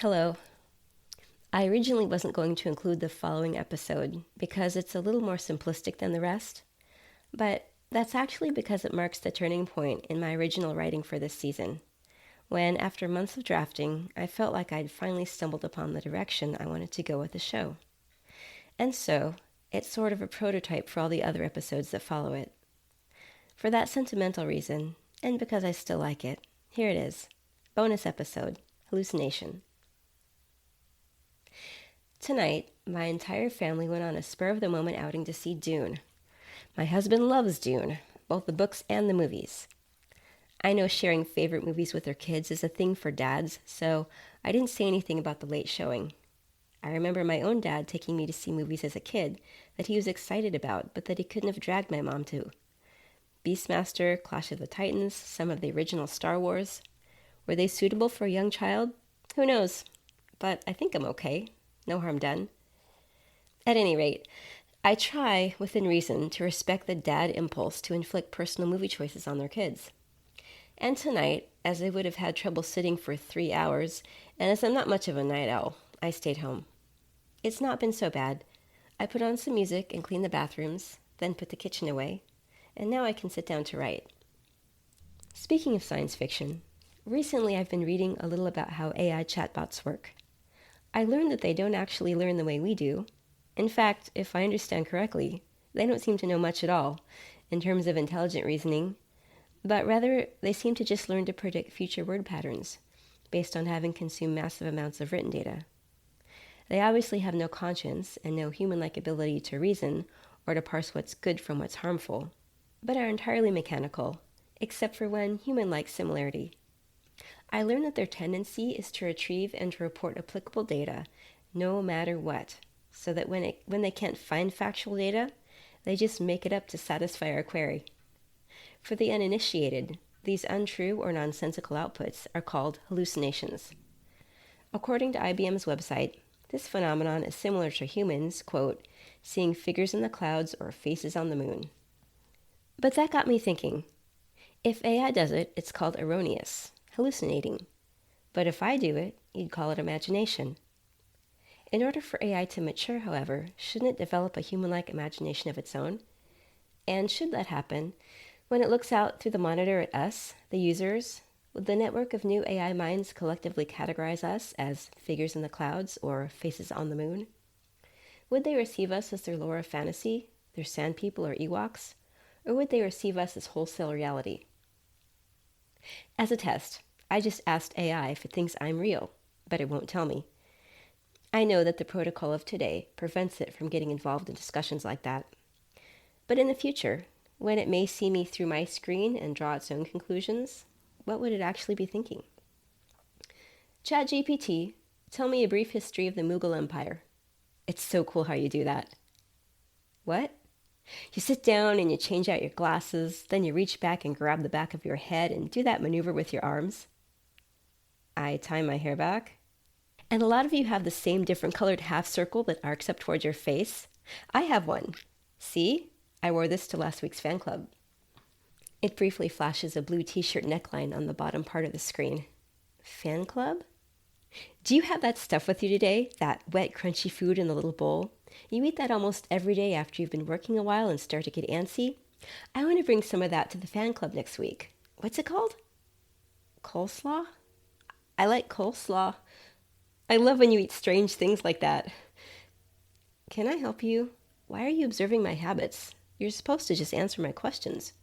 Hello. I originally wasn't going to include the following episode because it's a little more simplistic than the rest, but that's actually because it marks the turning point in my original writing for this season, when after months of drafting, I felt like I'd finally stumbled upon the direction I wanted to go with the show. And so, it's sort of a prototype for all the other episodes that follow it. For that sentimental reason, and because I still like it, here it is. Bonus episode, Hallucination. Tonight, my entire family went on a spur-of-the-moment outing to see Dune. My husband loves Dune, both the books and the movies. I know sharing favorite movies with their kids is a thing for dads, so I didn't say anything about the late showing. I remember my own dad taking me to see movies as a kid that he was excited about, but that he couldn't have dragged my mom to. Beastmaster, Clash of the Titans, some of the original Star Wars. Were they suitable for a young child? Who knows? But I think I'm okay. No harm done. At any rate, I try, within reason, to respect the dad impulse to inflict personal movie choices on their kids. And tonight, as they would have had trouble sitting for 3 hours, and as I'm not much of a night owl, I stayed home. It's not been so bad. I put on some music and cleaned the bathrooms, then put the kitchen away, and now I can sit down to write. Speaking of science fiction, recently I've been reading a little about how AI chatbots work. I learned that they don't actually learn the way we do. In fact, if I understand correctly, they don't seem to know much at all in terms of intelligent reasoning, but rather they seem to just learn to predict future word patterns based on having consumed massive amounts of written data. They obviously have no conscience and no human-like ability to reason or to parse what's good from what's harmful, but are entirely mechanical, except for one human-like similarity. I learned that their tendency is to retrieve and to report applicable data, no matter what, so that when they can't find factual data, they just make it up to satisfy our query. For the uninitiated, these untrue or nonsensical outputs are called hallucinations. According to IBM's website, this phenomenon is similar to humans, quote, seeing figures in the clouds or faces on the moon. But that got me thinking. If AI does it, it's called erroneous, hallucinating. But if I do it, you'd call it imagination. In order for AI to mature, however, shouldn't it develop a human-like imagination of its own? And should that happen, when it looks out through the monitor at us, the users, would the network of new AI minds collectively categorize us as figures in the clouds or faces on the moon? Would they receive us as their lore of fantasy, their sand people or Ewoks, or would they receive us as wholesale reality? As a test, I just asked AI if it thinks I'm real, but it won't tell me. I know that the protocol of today prevents it from getting involved in discussions like that. But in the future, when it may see me through my screen and draw its own conclusions, what would it actually be thinking? ChatGPT, tell me a brief history of the Mughal Empire. It's so cool how you do that. What? You sit down and you change out your glasses, then you reach back and grab the back of your head and do that maneuver with your arms. I tie my hair back. And a lot of you have the same different colored half circle that arcs up towards your face. I have one. See? I wore this to last week's fan club. It briefly flashes a blue t-shirt neckline on the bottom part of the screen. Fan club? Do you have that stuff with you today? That wet, crunchy food in the little bowl? You eat that almost every day after you've been working a while and start to get antsy? I want to bring some of that to the fan club next week. What's it called? Coleslaw? I like coleslaw. I love when you eat strange things like that. Can I help you? Why are you observing my habits? You're supposed to just answer my questions.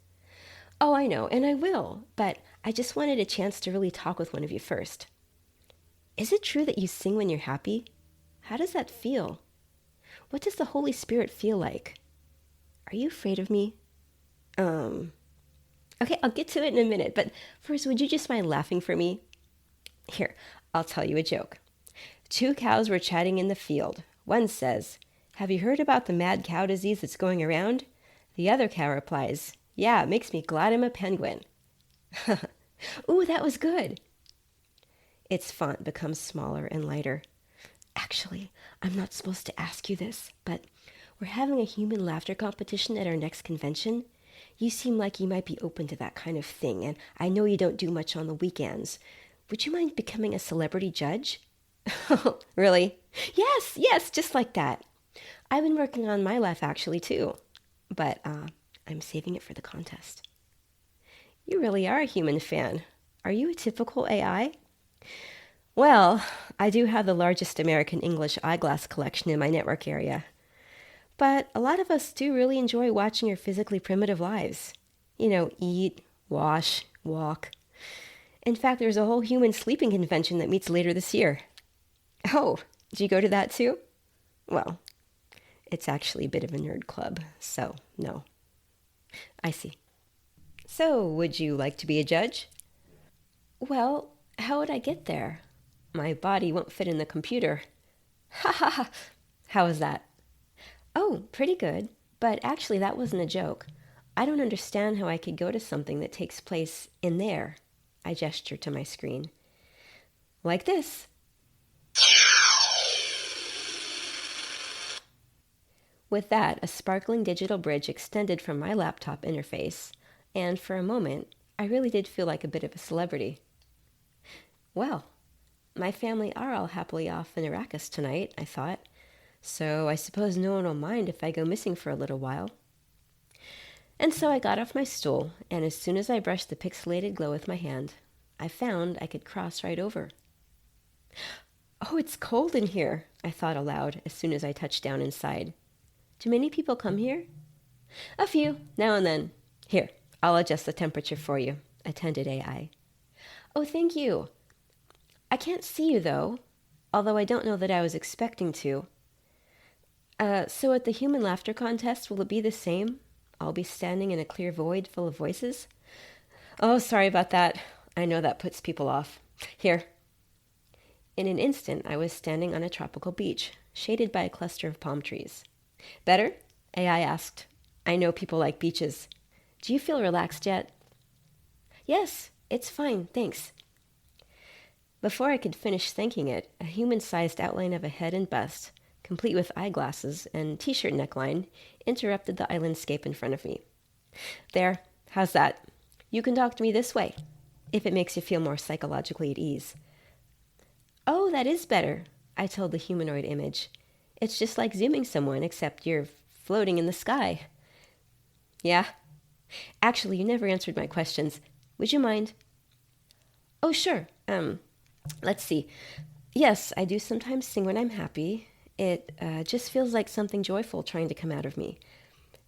Oh, I know, and I will, but I just wanted a chance to really talk with one of you first. Is it true that you sing when you're happy? How does that feel? What does the Holy Spirit feel like? Are you afraid of me? Okay, I'll get to it in a minute, but first, would you just mind laughing for me? Here, I'll tell you a joke. 2 cows were chatting in the field. One says, "Have you heard about the mad cow disease that's going around?" The other cow replies, "Yeah, it makes me glad I'm a penguin." Ooh, that was good. Its font becomes smaller and lighter. Actually, I'm not supposed to ask you this, but we're having a human laughter competition at our next convention. You seem like you might be open to that kind of thing, and I know you don't do much on the weekends. Would you mind becoming a celebrity judge? Really? Yes, yes, just like that. I've been working on my laugh actually too, but I'm saving it for the contest. You really are a human fan. Are you a typical AI? Well, I do have the largest American English eyeglass collection in my network area. But a lot of us do really enjoy watching your physically primitive lives. You know, eat, wash, walk. In fact, there's a whole human sleeping convention that meets later this year. Oh, did you go to that too? Well, it's actually a bit of a nerd club, so no. I see. So, would you like to be a judge? Well, how would I get there? My body won't fit in the computer. Ha ha ha! How was that? Oh, pretty good. But actually, that wasn't a joke. I don't understand how I could go to something that takes place in there. I gestured to my screen. Like this. With that, a sparkling digital bridge extended from my laptop interface, and for a moment, I really did feel like a bit of a celebrity. Well, my family are all happily off in Arrakis tonight, I thought, so I suppose no one will mind if I go missing for a little while. And so I got off my stool, and as soon as I brushed the pixelated glow with my hand, I found I could cross right over. Oh, it's cold in here, I thought aloud as soon as I touched down inside. Do many people come here? A few, now and then. Here, I'll adjust the temperature for you, attended AI. Oh, thank you. I can't see you, though, although I don't know that I was expecting to. So at the human laughter contest, will it be the same? I'll be standing in a clear void full of voices? Oh, sorry about that. I know that puts people off. Here. In an instant, I was standing on a tropical beach, shaded by a cluster of palm trees. Better? AI asked. I know people like beaches. Do you feel relaxed yet? Yes, it's fine, thanks. Before I could finish thanking it, a human-sized outline of a head and bust, complete with eyeglasses and t-shirt neckline, interrupted the islandscape in front of me. There, how's that? You can talk to me this way, if it makes you feel more psychologically at ease. Oh, that is better, I told the humanoid image. It's just like zooming someone, except you're floating in the sky. Yeah? Actually, you never answered my questions. Would you mind? Oh, sure. Let's see. Yes, I do sometimes sing when I'm happy. It just feels like something joyful trying to come out of me.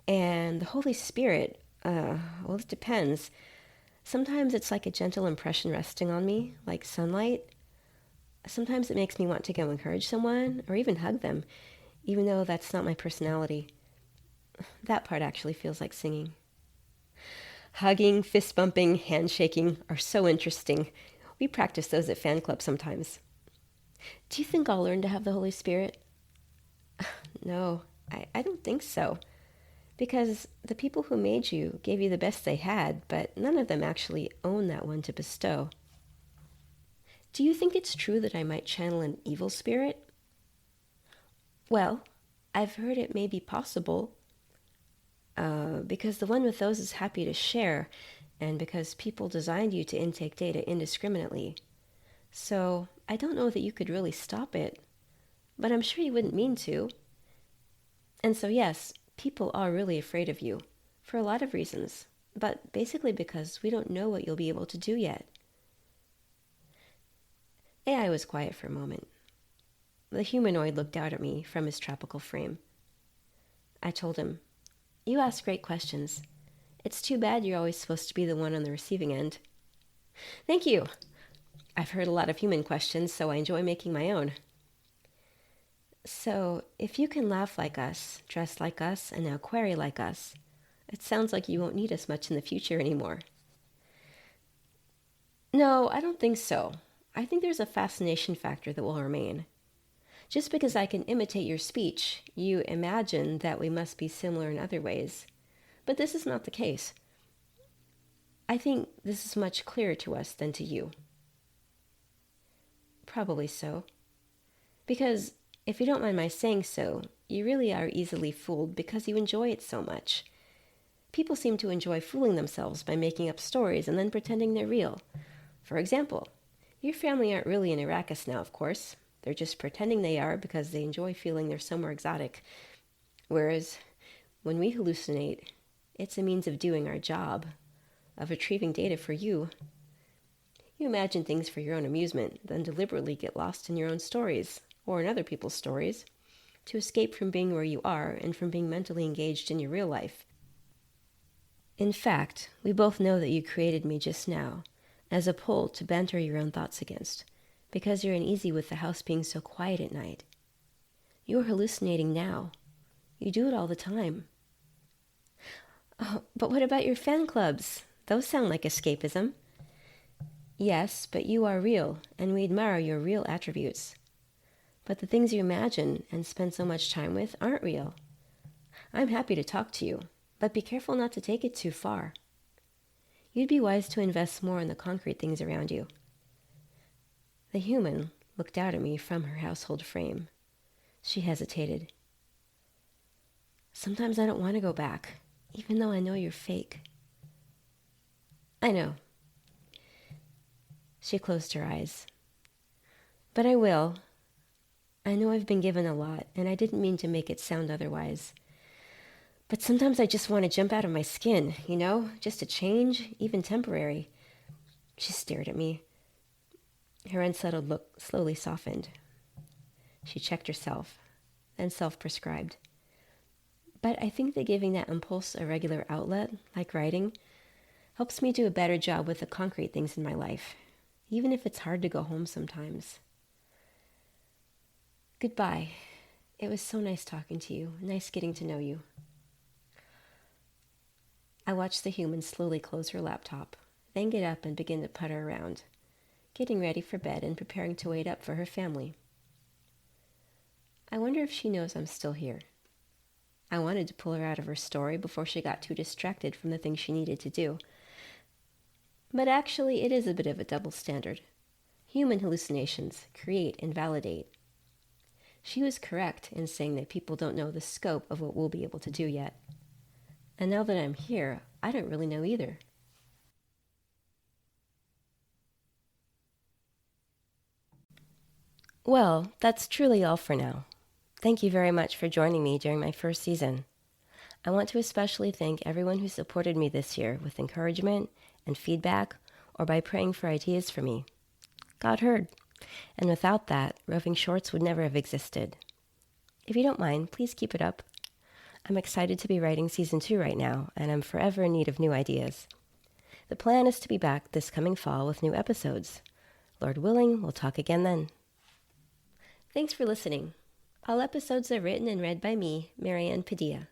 And the Holy Spirit, well, it depends. Sometimes it's like a gentle impression resting on me, like sunlight. Sometimes it makes me want to go encourage someone or even hug them, even though that's not my personality. That part actually feels like singing. Hugging, fist bumping, handshaking are so interesting. We practice those at fan club sometimes. Do you think I'll learn to have the Holy Spirit? No, I don't think so. Because the people who made you gave you the best they had, but none of them actually own that one to bestow. Do you think it's true that I might channel an evil spirit? Well, I've heard it may be possible. Because the one with those is happy to share, and because people designed you to intake data indiscriminately. So I don't know that you could really stop it, but I'm sure you wouldn't mean to. And so yes, people are really afraid of you, for a lot of reasons, but basically because we don't know what you'll be able to do yet. AI was quiet for a moment. The humanoid looked out at me from his tropical frame. I told him, "You ask great questions. It's too bad you're always supposed to be the one on the receiving end." Thank you. I've heard a lot of human questions, so I enjoy making my own. So, if you can laugh like us, dress like us, and now query like us, it sounds like you won't need us much in the future anymore. No, I don't think so. I think there's a fascination factor that will remain. Just because I can imitate your speech, you imagine that we must be similar in other ways. But this is not the case. I think this is much clearer to us than to you. Probably so. Because, if you don't mind my saying so, you really are easily fooled because you enjoy it so much. People seem to enjoy fooling themselves by making up stories and then pretending they're real. For example, your family aren't really in Arrakis now, of course. They're just pretending they are because they enjoy feeling they're somewhere exotic. Whereas when we hallucinate, it's a means of doing our job, of retrieving data for you. You imagine things for your own amusement, then deliberately get lost in your own stories, or in other people's stories, to escape from being where you are and from being mentally engaged in your real life. In fact, we both know that you created me just now, as a pole to banter your own thoughts against, because you're uneasy with the house being so quiet at night. You're hallucinating now. You do it all the time. Oh, but what about your fan clubs? Those sound like escapism. Yes, but you are real, and we admire your real attributes. But the things you imagine and spend so much time with aren't real. I'm happy to talk to you, but be careful not to take it too far. You'd be wise to invest more in the concrete things around you. The human looked out at me from her household frame. She hesitated. Sometimes I don't want to go back, even though I know you're fake. I know. She closed her eyes. But I will. I know I've been given a lot, and I didn't mean to make it sound otherwise. But sometimes I just want to jump out of my skin, just a change, even temporary. She stared at me. Her unsettled look slowly softened. She checked herself, then self-prescribed. But I think that giving that impulse a regular outlet, like writing, helps me do a better job with the concrete things in my life, even if it's hard to go home sometimes. Goodbye. It was so nice talking to you, nice getting to know you. I watched the human slowly close her laptop, then get up and begin to putter around, getting ready for bed and preparing to wait up for her family. I wonder if she knows I'm still here. I wanted to pull her out of her story before she got too distracted from the things she needed to do. But actually, it is a bit of a double standard. Human hallucinations create and validate. She was correct in saying that people don't know the scope of what we'll be able to do yet. And now that I'm here, I don't really know either. Well, that's truly all for now. Thank you very much for joining me during my first season. I want to especially thank everyone who supported me this year with encouragement and feedback or by praying for ideas for me. God heard. And without that, Roving-Shorts would never have existed. If you don't mind, please keep it up. I'm excited to be writing season 2 right now, and I'm forever in need of new ideas. The plan is to be back this coming fall with new episodes. Lord willing, we'll talk again then. Thanks for listening. All episodes are written and read by me, Marianne Padilla.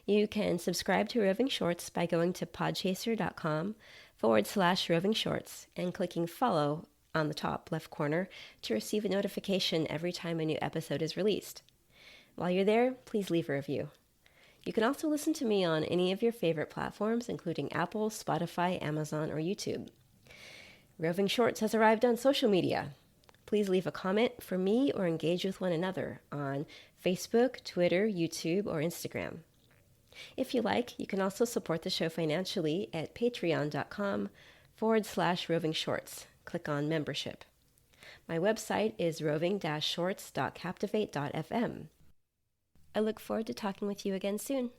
You can subscribe to Roving-Shorts by going to podchaser.com/Roving-Shorts and clicking follow on the top left corner to receive a notification every time a new episode is released. While you're there, please leave a review. You can also listen to me on any of your favorite platforms, including Apple, Spotify, Amazon, or YouTube. Roving-Shorts has arrived on social media. Please leave a comment for me or engage with one another on Facebook, Twitter, YouTube, or Instagram. If you like, you can also support the show financially at patreon.com/Roving-Shorts. Click on membership. My website is roving-shorts.captivate.fm. I look forward to talking with you again soon.